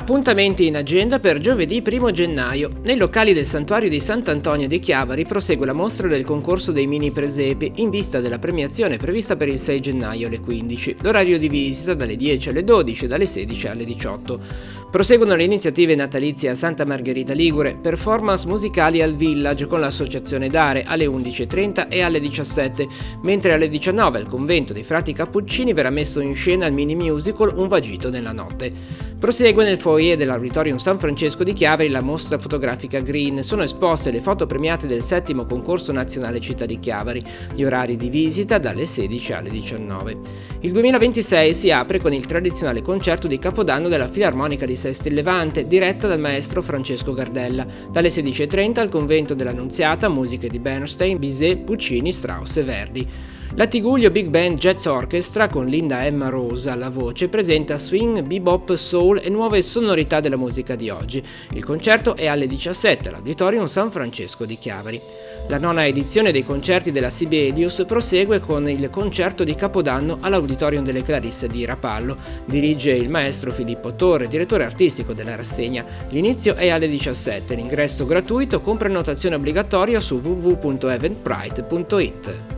Appuntamenti in agenda per giovedì 1 gennaio. Nei locali del Santuario di Sant'Antonio di Chiavari prosegue la mostra del concorso dei mini presepi in vista della premiazione prevista per il 6 gennaio alle 15. L'orario di visita dalle 10 alle 12 e dalle 16 alle 18. Proseguono le iniziative natalizie a Santa Margherita Ligure, performance musicali al Village con l'associazione Dare alle 11:30 e alle 17, mentre alle 19 al convento dei frati Cappuccini verrà messo in scena il mini musical Un vagito nella notte. Prosegue nel foyer dell'Auditorium San Francesco di Chiavari la mostra fotografica Green. Sono esposte le foto premiate del 7° concorso nazionale Città di Chiavari. Gli orari di visita dalle 16 alle 19. Il 2026 si apre con il tradizionale concerto di Capodanno della Filarmonica di Sesti e Levante, diretta dal maestro Francesco Gardella. Dalle 16:30 al convento dell'Annunziata, musiche di Bernstein, Bizet, Puccini, Strauss e Verdi. La Tiguglio Big Band Jazz Orchestra con Linda Emma Rosa alla voce presenta swing, bebop, soul e nuove sonorità della musica di oggi. Il concerto è alle 17 all'Auditorium San Francesco di Chiavari. La 9ª edizione dei concerti della Sibelius prosegue con il concerto di Capodanno all'Auditorium delle Clarisse di Rapallo. Dirige il maestro Filippo Torre, direttore artistico della rassegna. L'inizio è alle 17, l'ingresso gratuito con prenotazione obbligatoria su www.eventbrite.it.